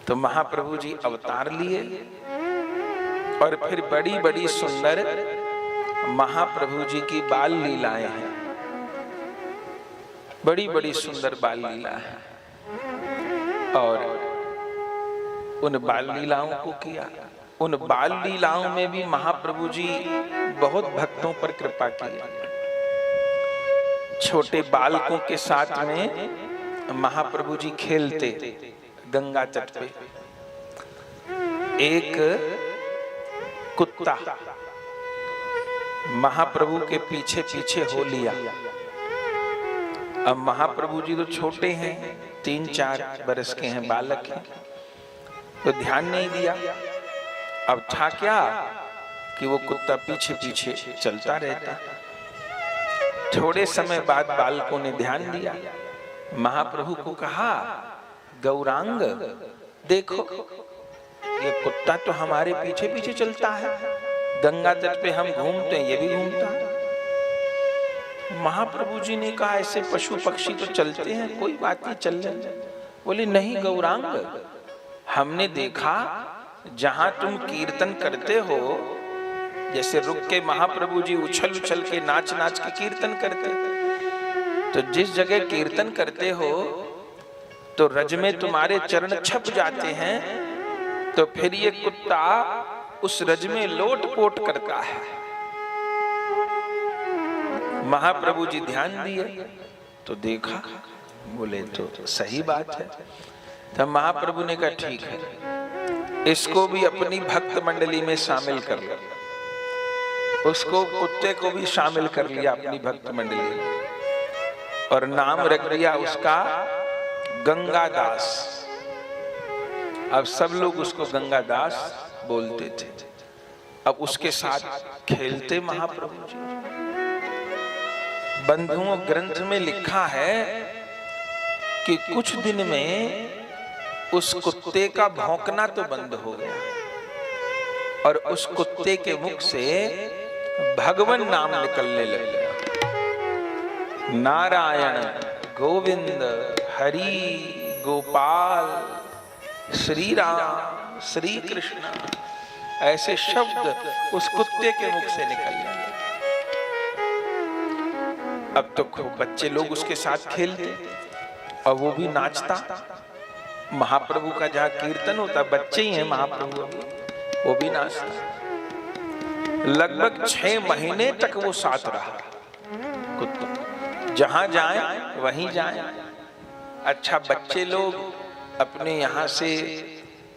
तो महाप्रभु जी अवतार लिए और फिर बड़ी बड़ी सुंदर महाप्रभु जी की बाल लीलाएं हैं, बड़ी बड़ी सुंदर बाल लीला है। और उन बाल लीलाओं को किया। उन बाल लीलाओं में भी महाप्रभु जी बहुत भक्तों पर कृपा की। छोटे बालकों के साथ में महाप्रभु जी खेलते गंगा तट पे। एक कुत्ता महाप्रभु के पीछे पीछे हो लिया। अब महाप्रभु जी तो छोटे हैं, 3-4 बरस के हैं, बालक हैं, तो ध्यान नहीं दिया। अब था क्या कि वो कुत्ता पीछे पीछे चलता रहता। थोड़े समय बाद बालकों ने ध्यान दिया, महाप्रभु को कहा, गौरांग देखो, ये कुत्ता तो हमारे पीछे पीछे चलता है, गंगा तट पे हम घूमते हैं, ये भी घूमता है। महाप्रभु जी ने कहा, ऐसे पशु पक्षी तो चलते हैं, कोई बात नहीं, चल ले। बोले नहीं गौरांग, हमने देखा जहां तुम कीर्तन करते हो, जैसे रुक के महाप्रभु जी उछल उछल के नाच नाच के कीर्तन करते, तो जिस जगह कीर्तन करते हो तो रज में तुम्हारे चरण छप जाते हैं, तो फिर ये कुत्ता उस रज में लोट पोट करता है। महाप्रभु जी ध्यान दिए तो देखा, बोले तो सही बात है। तब महाप्रभु ने कहा ठीक है, इसको भी अपनी भक्त मंडली में शामिल कर लो। उसको, कुत्ते को भी शामिल कर लिया अपनी भक्त मंडली में, और नाम रख दिया उसका गंगादास। अब सब लोग उसको गंगादास बोलते थे। अब उसके साथ खेलते महाप्रभु जी। बंधुओं, ग्रंथ में लिखा है कि कुछ दिन में उस कुत्ते का भौंकना तो बंद हो गया, और उस कुत्ते के मुख से भगवान नाम निकलने लग गया। नारायण, गोविंद, हरि, गोपाल, श्री राम, श्री कृष्ण, ऐसे शब्द उस कुत्ते के मुख से निकलने लगे। अब तो खूब बच्चे लोग उसके साथ खेलते और वो भी नाचता। महाप्रभु का जहाँ कीर्तन होता, बच्चे ही हैं महाप्रभु, वो भी नाचता। लगभग 6 महीने तक वो साथ रहा कुत्ता, जहां जाए वहीं जाए। अच्छा, बच्चे लोग अपने यहाँ से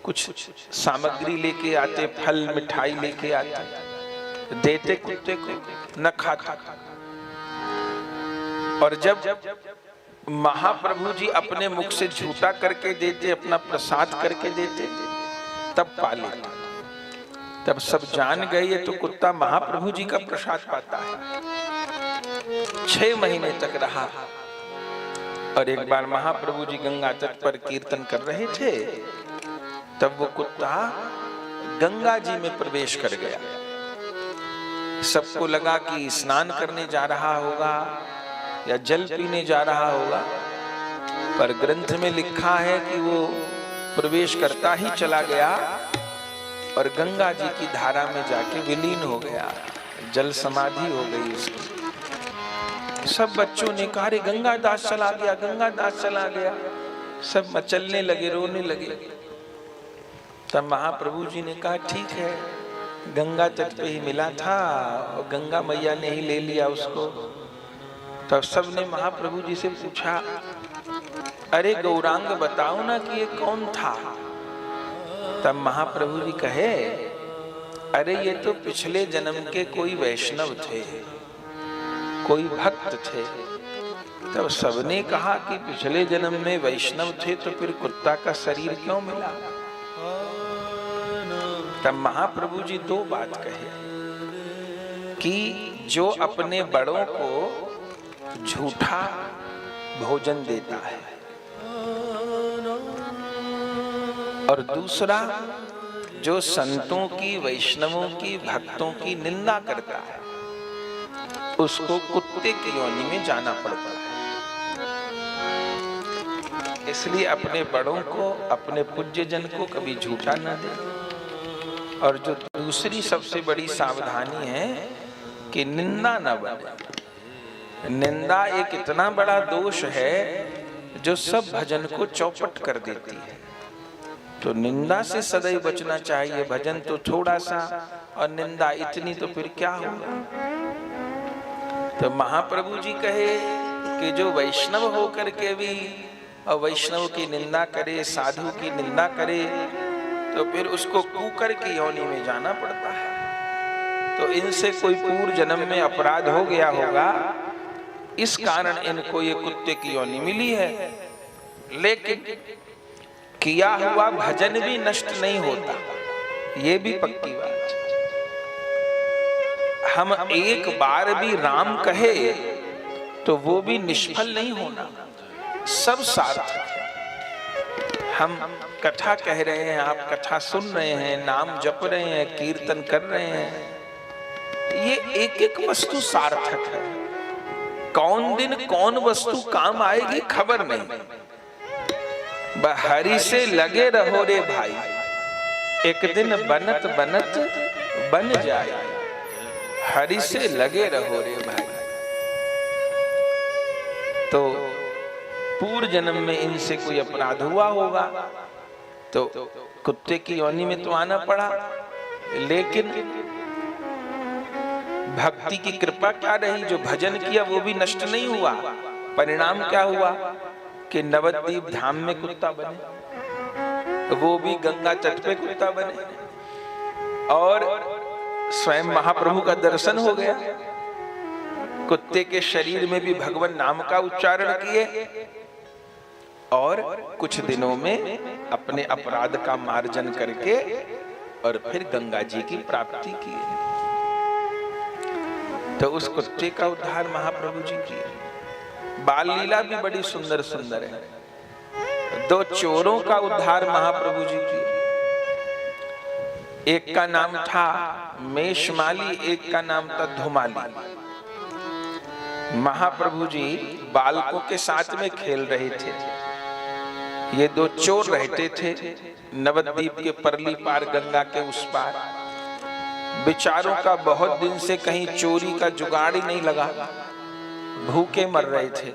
कुछ सामग्री लेके आते, फल मिठाई लेके आते, देते कुत्ते को, न खाता। और जब महाप्रभु जी अपने मुख से झूठा करके देते, अपना प्रसाद करके देते, तब पा लेता। तब सब जान गए ये तो कुत्ता महाप्रभु जी का प्रसाद पाता है। 6 महीने तक रहा। और एक बार महाप्रभु जी गंगा तट पर कीर्तन कर रहे थे, तब वो कुत्ता गंगा जी में प्रवेश कर गया। सबको लगा कि स्नान करने जा रहा होगा या जल पीने जा रहा होगा, पर ग्रंथ में लिखा है कि वो प्रवेश करता ही चला गया और गंगा जी की धारा में जाके विलीन हो गया, जल समाधि हो गई उसकी। सब बच्चों ने कहा, अरे गंगादास चला गया, गंगादास चला गया। सब मचलने लगे, रोने लगे। तब महाप्रभु जी ने कहा, ठीक है, गंगा तट पे ही मिला था और गंगा मैया ने ही ले लिया उसको। तब सब ने महाप्रभु जी से पूछा, अरे गौरांग बताओ ना कि ये कौन था। तब महाप्रभु जी कहे, अरे ये तो पिछले जन्म के कोई वैष्णव थे, कोई भक्त थे। तब सबने कहा कि पिछले जन्म में वैष्णव थे तो फिर कुत्ता का शरीर क्यों मिला। तब महाप्रभु जी 2 बात कहे कि जो अपने बड़ों को झूठा भोजन देता है, और दूसरा जो संतों की, वैष्णवों की, भक्तों की निंदा करता है, उसको कुत्ते की योनि में जाना पड़ता है। इसलिए अपने बड़ों को, अपने पूज्य जन को कभी झूठा न दे। और जो दूसरी सबसे बड़ी सावधानी है कि निंदा न बने। निंदा एक इतना बड़ा दोष है जो सब भजन को चौपट कर देती है। तो निंदा से सदैव बचना चाहिए। भजन तो थोड़ा सा और निंदा इतनी, तो फिर क्या होगा। तो महाप्रभु जी कहे कि जो वैष्णव होकर के भी और वैष्णव की निंदा करे, साधु की निंदा करे, तो फिर उसको कुकर की योनि में जाना पड़ता है। तो इनसे कोई पूर्व जन्म में अपराध हो गया होगा, इस कारण इनको ये कुत्ते की योनि मिली है। लेकिन किया हुआ भजन भी नष्ट नहीं होता, ये भी पक्की बात। हम एक बार भी राम कहे तो वो भी निष्फल नहीं होना, सब सार्थक है। हम कथा कह रहे हैं, आप कथा सुन रहे हैं, नाम जप रहे हैं, कीर्तन कर रहे हैं, ये एक एक वस्तु सार्थक है। कौन दिन कौन वस्तु काम आएगी खबर नहीं। हरि से लगे रहो रे भाई, एक दिन बनत बनत बन जाए। हरि से लगे रहो रे भाई। तो पूर्व जन्म में इनसे कोई अपराध हुआ होगा तो कुत्ते की योनि में तो आना पड़ा। लेकिन भक्ति की कृपा क्या रही, जो भजन किया वो भी नष्ट नहीं हुआ। परिणाम क्या हुआ कि नवद्वीप धाम में कुत्ता बने, वो भी गंगा तट पे कुत्ता बने, और स्वयं महाप्रभु का दर्शन हो गया। कुत्ते के शरीर में भी भगवान नाम का उच्चारण किए और कुछ दिनों में अपने अपराध का मार्जन करके और फिर गंगा जी की प्राप्ति की। तो उस कुत्ते का उद्धार महाप्रभु जी किए। बाल लीला भी बड़ी सुंदर सुंदर है। दो चोरों का उद्धार महाप्रभु जी किए। एक का नाम था मेषमाली, एक का नाम था धुमाली। महाप्रभु जी बालकों के साथ में खेल रहे थे। ये दो चोर रहते थे नवद्वीप के परली पार, गंगा के उस पार। बेचारों का बहुत दिन से कहीं चोरी का जुगाड़ ही नहीं लगा, भूखे मर रहे थे।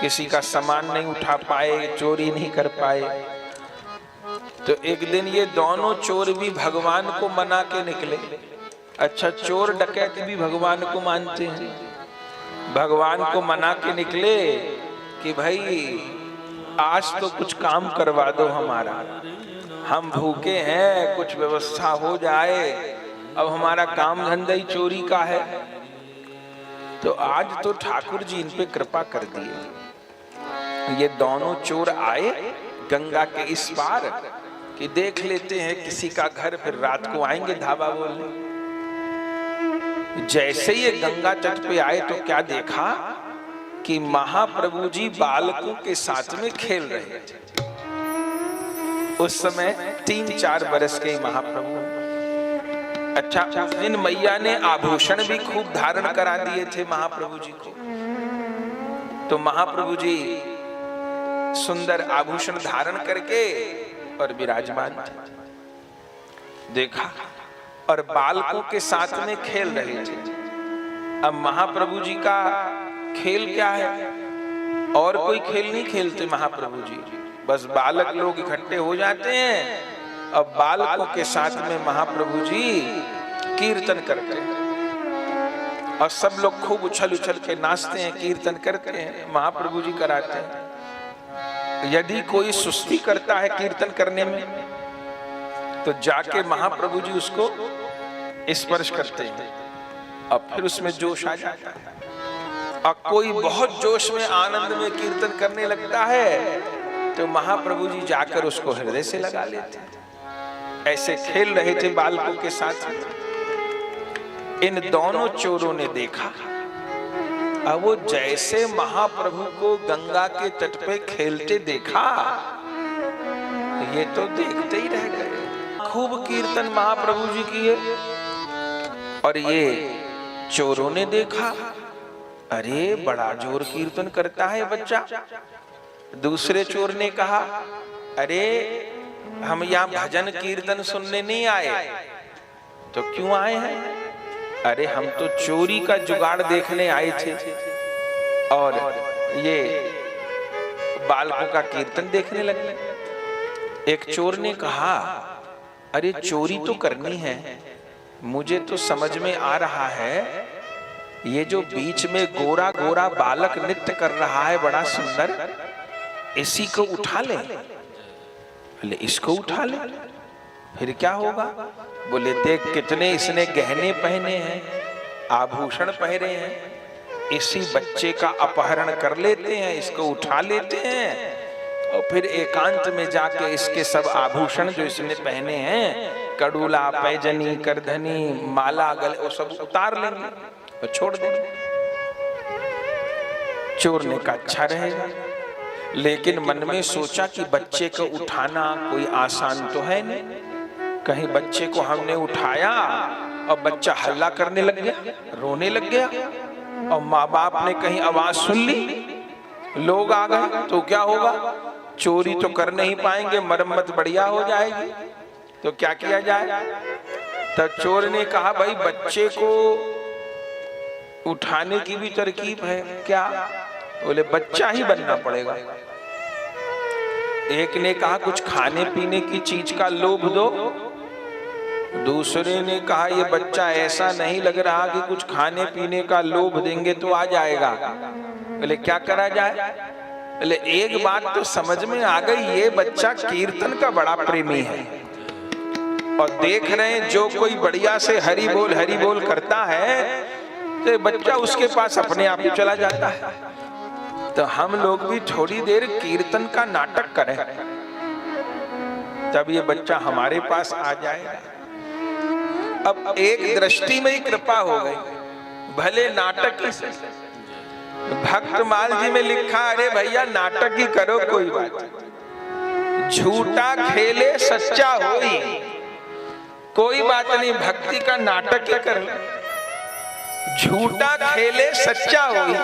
किसी का सामान नहीं उठा पाए, चोरी नहीं कर पाए। तो एक दिन ये दोनों चोर भी भगवान को मना के निकले। अच्छा, चोर डकैत भी भगवान को मानते हैं। भगवान को मना के निकले कि भाई आज तो कुछ काम करवा दो हमारा, हम भूखे हैं, कुछ व्यवस्था हो जाए। अब हमारा काम धंधा ही चोरी का है, तो आज तो ठाकुर जी इन पे कृपा कर दिए। ये दोनों चोर आए गंगा के इस पार कि देख लेते हैं किसी का घर, फिर रात को आएंगे धाबा बोलने। जैसे ये गंगा तट पे आए तो क्या देखा कि महाप्रभु जी बालकों के साथ में खेल रहे थे। उस समय 3-4 बरस के महाप्रभु। अच्छा, उस दिन मैया ने आभूषण भी खूब धारण करा दिए थे महाप्रभु जी को। तो महाप्रभु जी सुंदर आभूषण धारण करके और विराजमान थे। देखा और बालकों के साथ में खेल रहे थे। अब महाप्रभु जी का खेल क्या है, और कोई खेल नहीं खेलते महाप्रभु जी, बस बालक लोग इकट्ठे हो जाते हैं। अब बालकों के साथ में महाप्रभु जी कीर्तन करते हैं और सब लोग खूब उछल उछल के नाचते हैं, कीर्तन करते हैं, महाप्रभु जी कराते हैं। यदि कोई सुस्ती करता है कीर्तन करने में तो जाके महाप्रभु जी उसको स्पर्श करते हैं और फिर उसमें जोश आ जाता है। और कोई बहुत जोश में आनंद में कीर्तन करने लगता है तो महाप्रभु जी जाकर उसको हृदय से लगा लेते हैं। ऐसे खेल रहे थे बालकों के साथ। इन दोनों चोरों ने देखा, अब वो जैसे महाप्रभु को गंगा के तट पे खेलते देखा, ये तो देखते ही रह गए। खूब कीर्तन महाप्रभु जी किए और ये चोरों ने देखा, अरे बड़ा जोर कीर्तन करता है बच्चा, दूसरे चोर ने कहा, अरे हम यहाँ भजन कीर्तन सुनने नहीं आए। तो क्यों आए हैं? अरे हम तो चोरी का जुगाड़ देखने आए थे और ये बालकों का कीर्तन देखने लगे। एक चोर ने कहा, अरे चोरी तो करनी है, मुझे तो समझ में आ रहा है ये जो बीच में गोरा गोरा बालक नृत्य कर रहा है बड़ा सुंदर, इसी को उठा ले। बोले इसको उठा ले, फिर क्या होगा? बोले देख कितने इसने गहने पहने हैं, आभूषण पहने हैं, इसी बच्चे का अपहरण कर लेते हैं, इसको उठा लेते हैं और फिर एकांत में जाके इसके सब आभूषण जो इसने पहने हैं, कड़ूला, पैजनी, करधनी, माला, गले, वो सब उतार लेंगे और छोड़ देंगे। चोर ने कहा अच्छा रहेगा, लेकिन मन में सोचा कि बच्चे को उठाना कोई आसान तो है नहीं। कहीं बच्चे को हमने उठाया और बच्चा हल्ला करने लग गया, रोने लग गया और माँ बाप ने कहीं आवाज सुन ली, लोग आ गए तो क्या होगा? चोरी तो कर नहीं पाएंगे, मरम्मत बढ़िया हो जाएगी। तो क्या किया जाए? तब चोर ने कहा, भाई बच्चे को उठाने की भी तरकीब है क्या? बोले बच्चा ही बनना पड़ेगा। एक ने कहा कुछ खाने पीने की चीज का लोभ दो। दूसरे ने कहा ये बच्चा ऐसा नहीं लग रहा कि कुछ खाने पीने का लोभ देंगे तो आ जाएगा। बोले क्या करा जाए? बोले एक बात तो समझ में आ गई, ये बच्चा कीर्तन का बड़ा प्रेमी है और देख रहे हैं जो कोई बढ़िया से हरि बोल करता है तो बच्चा उसके पास अपने आप ही चला जाता है। तो हम लोग भी थोड़ी देर कीर्तन का नाटक करें, तब ये बच्चा हमारे पास आ जाएगा। अब एक दृष्टि में ही कृपा हो गई, भले नाटक ही से। भक्तमाल जी में लिखा, अरे भैया नाटक ही करो, कोई बात, झूठा खेले सच्चा होई, कोई बात नहीं, भक्ति का नाटक ही कर लो। झूठा खेले सच्चा होई,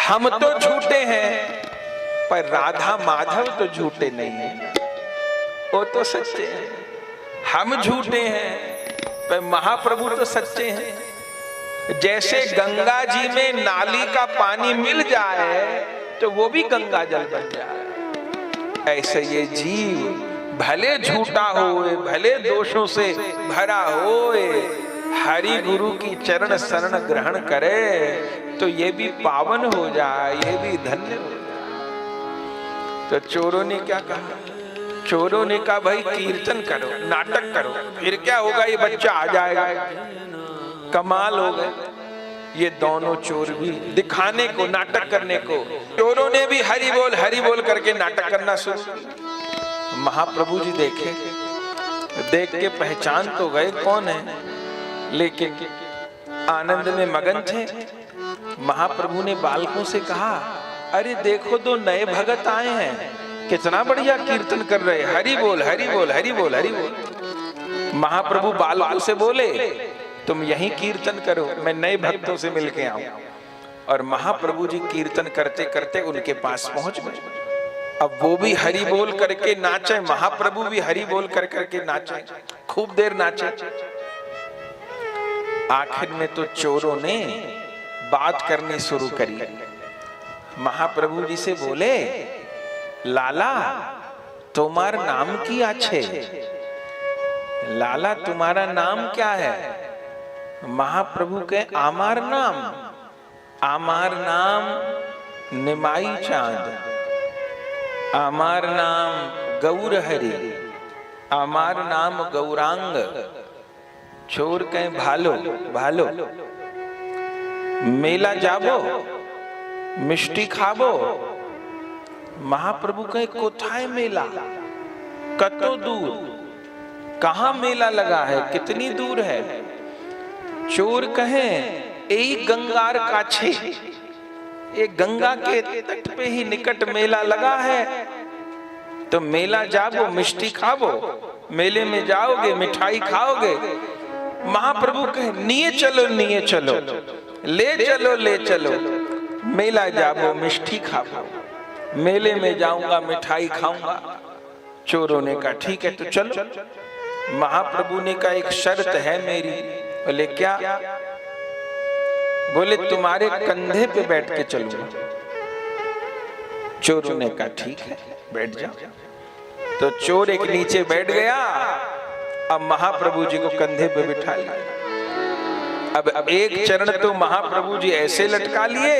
हम तो झूठे हैं पर राधा माधव तो झूठे नहीं हैं, वो तो सच्चे हैं। हम झूठे हैं पर महाप्रभु तो सच्चे हैं। जैसे गंगा जी में नाली का पानी मिल जाए तो वो भी गंगा जल बन जाए, ऐसे ये जीव भले झूठा होए, भले दोषों से भरा होए, हरि गुरु की चरण शरण ग्रहण करे तो ये भी पावन हो जाए, ये भी धन्य हो जाए। तो चोरों ने क्या कहा? चोरों ने कहा भाई कीर्तन करो, नाटक करो, फिर क्या होगा, ये बच्चा आ जाएगा। कमाल हो गए ये दोनों चोर भी, दिखाने को, नाटक करने को। चोरों ने भी हरि बोल करके नाटक करना शुरू। महाप्रभु जी देखे, देख के पहचान तो गए कौन है, लेकिन आनंद में मगन थे। महाप्रभु ने बालकों से कहा, अरे देखो दो नए भगत आए हैं, कितना बढ़िया कीर्तन कर रहे, हरि बोल हरि बोल हरि बोल हरि बोल। महाप्रभु बालकों से बोले, तुम यहीं कीर्तन करो, मैं नए भक्तों से मिलके आऊं। और महाप्रभु जी कीर्तन करते करते उनके पास पहुंच गए। अब वो भी हरि बोल करके नाचे, महाप्रभु भी हरि बोल कर करके नाचे, खूब देर नाचे। आखिर में तो चोरों ने बात करनी शुरू करी। महाप्रभु जी से बोले, लाला तुम्हार नाम की आछे? लाला तुम्हारा नाम क्या है? महाप्रभु के आमार नाम, आमार नाम निमाई चांद, आमार नाम गौर हरि, आमार नाम गौरांग। चोर कहे भालो भालो, मेला जाबो, मिष्टी खाबो। महाप्रभु कहे कोथाय मेला, कतो दूर, कहाँ मेला लगा है, कितनी दूर है? चोर कहे यही गंगार काछे, ये गंगा के तट पे ही निकट मेला लगा है, तो मेला जाबो, मिष्टी खाबो, मेले में जाओगे, मिठाई खाओगे। महाप्रभु कहे निये चलो निये चलो, ले चलो ले चलो, मेला जाबो, मिष्टी खाबो। मेले में जाऊंगा, मिठाई खाऊंगा। चोरों ने कहा ठीक है तो चलो। महाप्रभु ने कहा एक शर्त है मेरी। बोले क्या? बोले तुम्हारे कंधे पे बैठ के चलूंगा। चोरों ने कहा ठीक है बैठ जाओ। तो चोर एक नीचे बैठ गया, अब महाप्रभु जी को कंधे पे बिठा लिया। अब एक चरण तो महाप्रभु जी ऐसे लटका लिए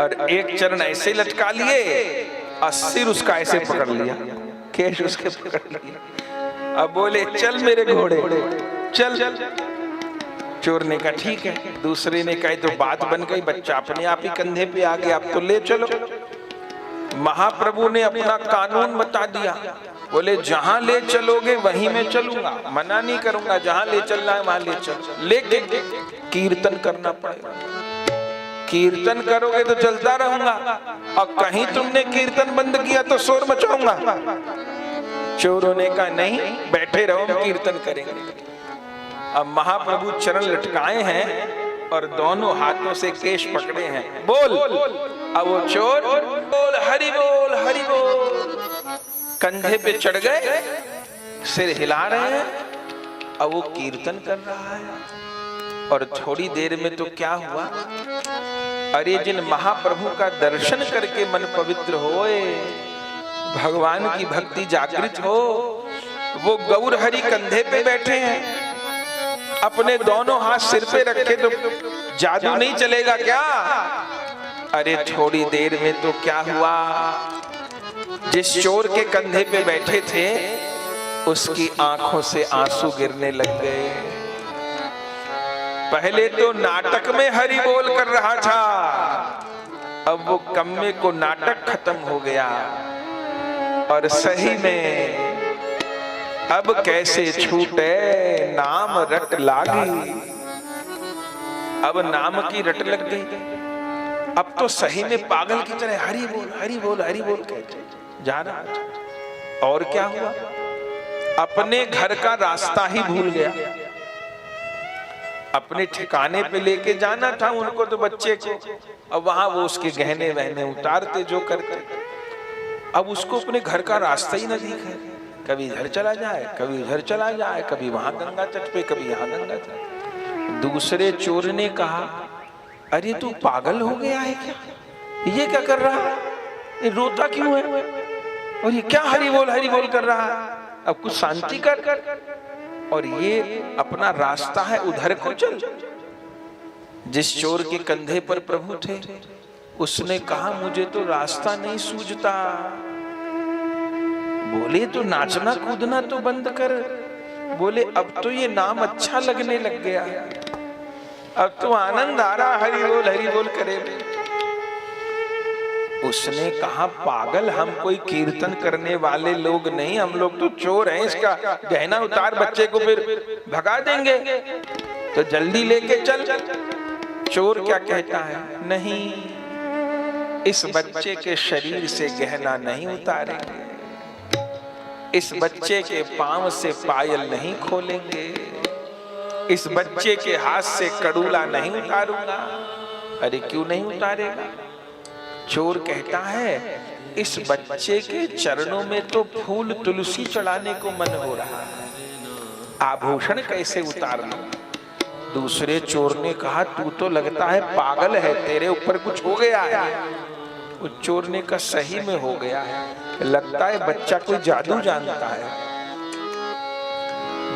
और एक चरण ऐसे लटका लिए और सिर उसका ऐसे पकड़ लिया, केश उसके पकड़ लिया। अब बोले चल मेरे घोड़े चल। चोर ने कहा ठीक है। दूसरे ने कहा तो बात बन गई, बच्चा अपने आप ही कंधे पे आ गया, अब तो ले चलो। महाप्रभु ने अपना कानून बता दिया। बोले जहां ले चलोगे वहीं मैं चलूंगा, मना नहीं करूंगा, जहां ले चलना है वहां ले चल। लेकिन कीर्तन करना पड़ेगा, कीर्तन करोगे तो चलता रहूंगा और कहीं तुमने कीर्तन बंद किया तो शोर मचाऊंगा। चोरों ने कहा नहीं बैठे रहो, कीर्तन करेंगे। अब महाप्रभु चरण लटकाए हैं और दोनों हाथों से केश पकड़े हैं। बोल। अब वो चोर बोल हरि बोल हरि बोल, कंधे पे चढ़ गए, सिर हिला रहे हैं। अब वो कीर्तन कर रहा है और थोड़ी देर में तो क्या हुआ, अरे जिन महाप्रभु का दर्शन करके मन पवित्र होए, भगवान की भक्ति जागृत हो, वो गौर हरि कंधे पे बैठे हैं, अपने दोनों हाथ सिर पे रखे तो जादू नहीं चलेगा क्या? अरे थोड़ी देर में तो क्या हुआ, जिस चोर के कंधे पे बैठे थे उसकी आंखों से आंसू गिरने लग गए। पहले तो नाटक में हरि बोल कर रहा था, अब वो कम्मे को नाटक खत्म हो गया और सही में अब कैसे छूटे नाम रट लागी। अब नाम की रट लग गई। अब तो सही में पागल की तरह हरि बोल हरि बोल हरि बोल कहते जा रहा। और क्या हुआ, अपने घर का रास्ता ही भूल गया। अपने ठिकाने पे लेके जाना था उनको तो बच्चे को, अब वहां वो उसके गहने वहने उतारते जो करते, अब उसको अपने घर का रास्ता ही न दिखे। कभी इधर चला जाए, कभी उधर चला जाए, कभी वहां गंगा तट पे, कभी यहाँ गंगा तट। दूसरे चोर ने कहा अरे तू पागल हो गया है क्या, ये क्या कर रहा है, ये रोता क्यों है, और ये क्या हरि बोल कर रहा है, अब कुछ शांति कर। और ये अपना रास्ता है उधर को चल। जिस चोर के कंधे पर प्रभु थे उसने कहा मुझे तो रास्ता नहीं सूझता। बोले तो नाचना कूदना तो बंद कर। बोले अब तो ये नाम अच्छा लगने लग गया, अब तो आनंद आ रहा हरि बोल करे। उसने कहा पागल, हम कोई कीर्तन करने वाले लोग नहीं, हम लोग तो चोर हैं, इसका गहना उतार, बच्चे को फिर भगा देंगे, तो जल्दी लेके चल। चोर क्या कहता है, नहीं इस बच्चे के शरीर से गहना नहीं उतारेंगे, इस बच्चे के पांव से पायल नहीं खोलेंगे, इस बच्चे के हाथ से कड़ूला नहीं उतारूंगा। अरे क्यों नहीं उतारेगा? चोर कहता है इस बच्चे के चरणों में तो फूल तुलसी चढ़ाने को मन हो रहा है, आभूषण कैसे उतार लूं? दूसरे चोर ने कहा तू तो लगता है पागल है, तेरे ऊपर कुछ हो गया है। उस चोर ने कहा सही में हो गया है, लगता है बच्चा कोई जादू जानता है।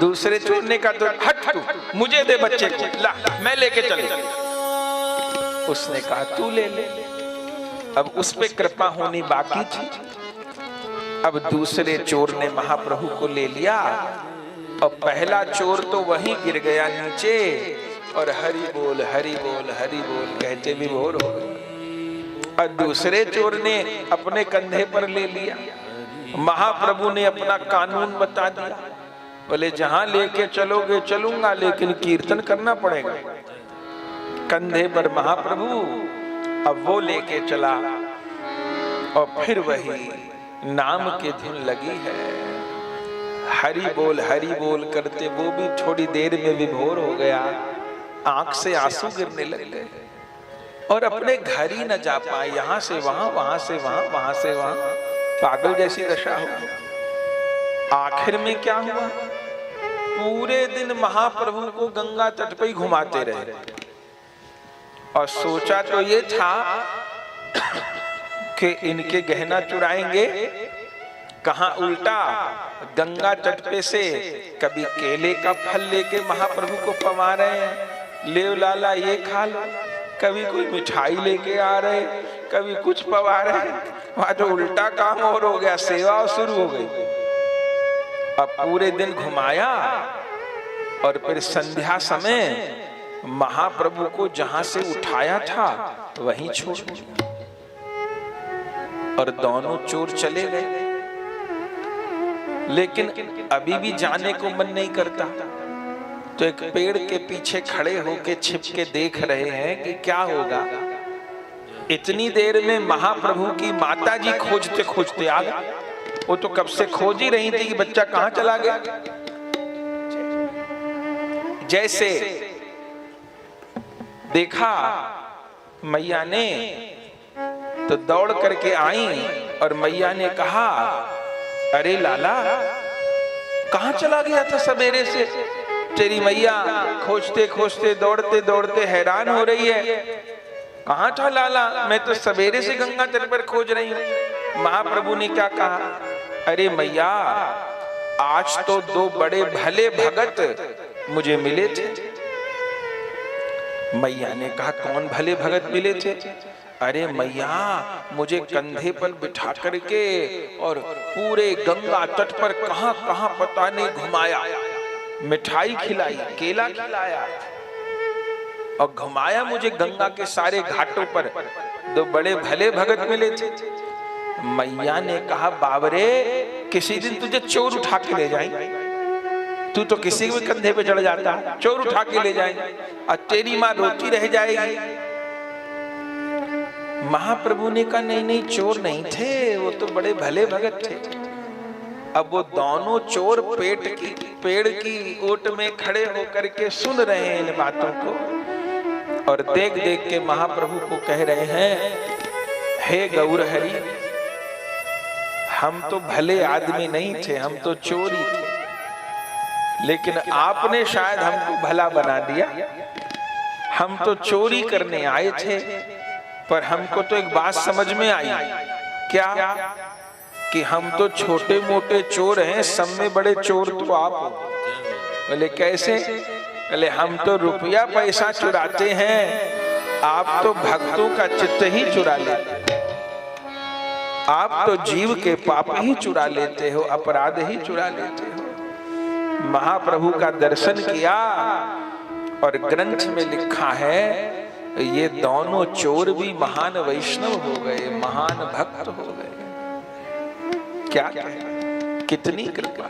दूसरे चोर ने कहा तो हट तू, मुझे दे बच्चे को, ला मैं लेके चल। उसने कहा तू ले ले। अब उस पे कृपा होनी बाकी थी। अब दूसरे चोर ने महाप्रभु को ले लिया और पहला चोर तो वहीं गिर गया नीचे और हरि बोल कहते विभोर हो गए। और दूसरे चोर ने अपने कंधे पर ले लिया। महाप्रभु ने अपना कानून बता दिया, बोले जहां लेके चलोगे चलूंगा, लेकिन कीर्तन करना पड़ेगा। कंधे पर महाप्रभु, अब वो लेके चला और फिर वही नाम की धुन लगी है। हरि बोल करते वो भी थोड़ी देर में विभोर हो गया, आंख से आंसू गिरने लगे। और अपने घर ही न जा पाए, यहां से वहां, वहां से वहां, वहां से वहां, पागल जैसी दशा हो। आखिर में क्या हुआ? पूरे दिन महाप्रभु को गंगा तट पर ही घुमाते रहे और सोचा तो ये था कि इनके गहना चुराएंगे, कहां उल्टा गंगा तट पे से कभी केले का फल लेके महाप्रभु को पवा रहे हैं, ले लाला ये खा लो, कभी कोई मिठाई लेके आ रहे, कभी कुछ पवा रहे। वहां तो उल्टा काम और हो गया, सेवा शुरू हो गई। अब पूरे दिन घुमाया और फिर संध्या समय महाप्रभु को जहां से उठाया था वहीं छोड़ दिया और दोनों चोर चले गए। लेकिन अभी भी जाने को मन नहीं करता, तो एक पेड़ के पीछे खड़े होके छिप के देख रहे हैं कि क्या होगा। इतनी देर में महाप्रभु की माता जी खोजते खोजते आ गए। वो तो कब से खोज ही रही थी कि बच्चा कहां चला गया। जैसे देखा मैया ने तो दौड़ करके आई और मैया ने कहा, अरे लाला कहां चला गया था सवेरे से? तेरी मैया खोजते खोजते दौड़ते दौड़ते हैरान हो रही है, कहां था लाला? मैं तो सवेरे से गंगा तट पर खोज रही हूं। महाप्रभु ने क्या कहा, अरे मैया आज तो दो बड़े भले भगत मुझे मिले थे। मैया ने कहा, कौन भले भगत मिले थे? अरे मैया मुझे कंधे पर बिठा करके और पूरे गंगा तट पर कहां कहां पता नहीं घुमाया, मिठाई खिलाई, केला खिलाया और घुमाया मुझे गंगा के सारे घाटों पर। दो बड़े भले भगत मिले थे। मैया ने कहा, बाबरे किसी दिन तुझे चोर उठा के ले जाएंगे, तू तो किसी भी कंधे पे चढ़ जाता, चोर उठा के ले जाएंगे और तेरी माँ रोती रह जाएगी। महाप्रभु ने कहा, नहीं नहीं चोर नहीं थे, वो तो बड़े भले भगत थे। अब वो दोनों चोर पेड़ की ओट में खड़े होकर के सुन रहे हैं इन बातों को और देख देख के महाप्रभु को कह रहे हैं, हे गौर हरि, हम तो भले आदमी नहीं थे, हम तो चोर ही थे, लेकिन आपने शायद हमको भला बना दिया। हम तो चोरी करने आए थे, पर हमको तो एक बात समझ में आई, क्या कि हम तो छोटे मोटे चोर हैं, सब में बड़े चोर तो आप हो। बोले कैसे? बोले हम तो रुपया पैसा चुराते हैं, आप तो भक्तों का चित्त ही चुरा लेते, आप तो जीव के पाप ही चुरा लेते हो, अपराध ही चुरा लेते हो। महाप्रभु का दर्शन किया और ग्रंथ में लिखा है, ये दोनों चोर भी महान वैष्णव हो गए, महान भक्त हो गए। क्या कितनी कृपा।